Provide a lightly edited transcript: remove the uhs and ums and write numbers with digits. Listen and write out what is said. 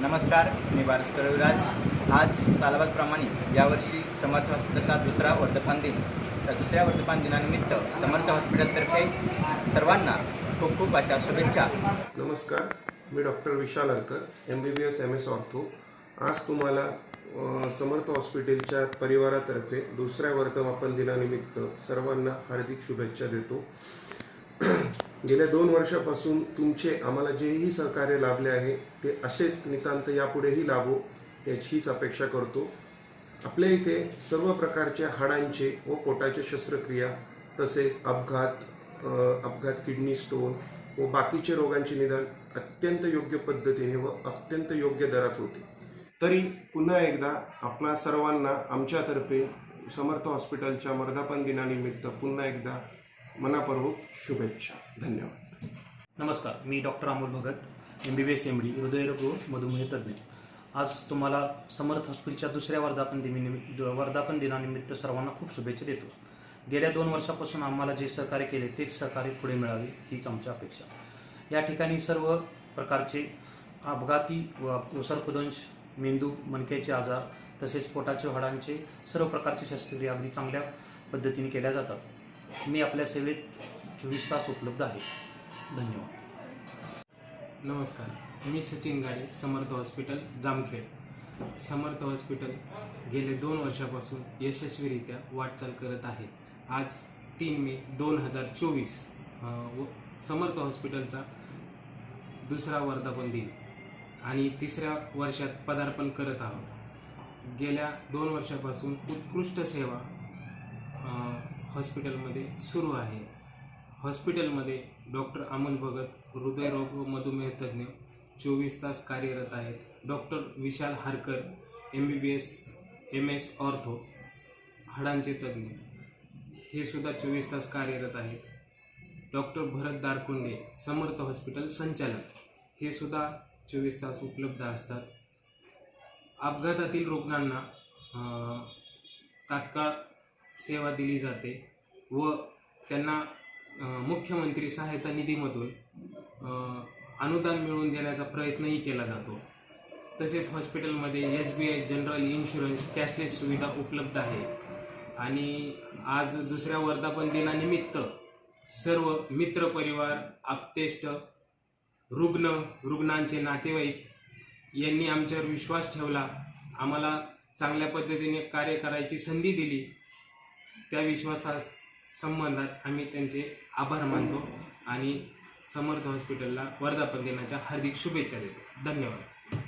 नमस्कार, मी बारस्कर रविराज। आज सालाबादप्रमाणे यावर्षी समर्थ हॉस्पिटलचा दुसरा वर्धापन दिन। त्या दुसऱ्या वर्धापन दिनानिमित्त समर्थ हॉस्पिटलतर्फे सर्वांना खूप खूप अशा शुभेच्छा। नमस्कार, मी डॉक्टर विशाल हरकर, MBBS MS ऑर्थो। आज तुम्हाला समर्थ हॉस्पिटलच्या परिवारातर्फे दुसऱ्या वर्धापन दिनानिमित्त सर्वांना हार्दिक शुभेच्छा देतो। गेल्या 2 वर्षापासून तुमचे आम्हाला जेही सहकार्य लाभले आहे ते असेच नितांत यापुढेही लाभो याचीच अपेक्षा करतो। आपल्या इथे सर्व प्रकारच्या हाडांचे व पोटाच्या शस्त्रक्रिया तसेच अपघात किडनी स्टोन व बाकीचे रोगांचे निदान अत्यंत योग्य पद्धतीने व अत्यंत योग्य दरात होते। तरी पुन्हा एकदा आपणा सर्वांना आमच्यातर्फे समर्थ हॉस्पिटलच्या वर्धापन दिनानिमित्त पुन्हा एकदा मनापूर्वक शुभेच्छा। धन्यवाद। नमस्कार, मी doctor Amol Bhagat, MBBS MD हृदयरोग व मधुमेह तज्ज्ञ। आज तुम्हाला समर्थ हॉस्पिटलच्या दुसऱ्या वर्धापन दिनानिमित्त सर्वांना खूप शुभेच्छा देतो। गेल्या 2 वर्षापासून आम्हाला जे सहकार्य केले तेच सहकार्य पुढे मिळावे हीच आमची अपेक्षा। या ठिकाणी सर्व प्रकारचे अपघाती व सर्पदंश, मेंदू मणक्याचे आजार तसेच पोटाच्या हाडांचे सर्व प्रकारचे शस्त्रक्रिया अगदी चांगल्या पद्धतीने केल्या जातात। मी आपल्या सेवेत 24 तास उपलब्ध आहे। धन्यवाद। नमस्कार, मी सचिन गाडे, समर्थ हॉस्पिटल जामखेड। समर्थ हॉस्पिटल गेले 2 वर्षापासून यशस्वीरित्या वाटचाल करत आहे। आज 3 मे 2024 समर्थ हॉस्पिटलचा दुसरा वर्धापन दिन आणि 3ऱ्या वर्षात पदार्पण करत आहोत। गेल्या 2 वर्षापासून उत्कृष्ट सेवा हॉस्पिटलमध्ये सुरू आहे। हॉस्पिटलमध्ये डॉक्टर अमोल भगत, हृदयरोग व मधुमेह तज्ज्ञ 24 तास कार्यरत आहेत। डॉक्टर विशाल हरकर, MBBS MS ऑर्थो हाडांचे तज्ज्ञ, हे सुद्धा 24 तास कार्यरत आहेत। डॉक्टर भरत दारकुंडे, समर्थ हॉस्पिटल संचालक, हे सुद्धा 24 तास उपलब्ध असतात। अपघातातील रुग्णांना तात्काळ सेवा दिली जाते व त्यांना मुख्यमंत्री सहायता निधीमधून अनुदान मिळवून देण्याचा प्रयत्नही केला जातो। तसेच हॉस्पिटलमध्ये SBI जनरल इन्शुरन्स कॅशलेस सुविधा उपलब्ध आहे। आणि आज दुसऱ्या वर्धापन दिनानिमित्त सर्व मित्रपरिवार, आप्तेष्ट, रुग्णांचे नातेवाईक यांनी आमच्यावर विश्वास ठेवला, आम्हाला चांगल्या पद्धतीने कार्य करायची संधी दिली। त्या विश्वासास संबंधात आम्ही त्यांचे आभार मानतो आणि समर्थ हॉस्पिटलला वर्धापन दिनाच्या हार्दिक शुभेच्छा देतो। धन्यवाद।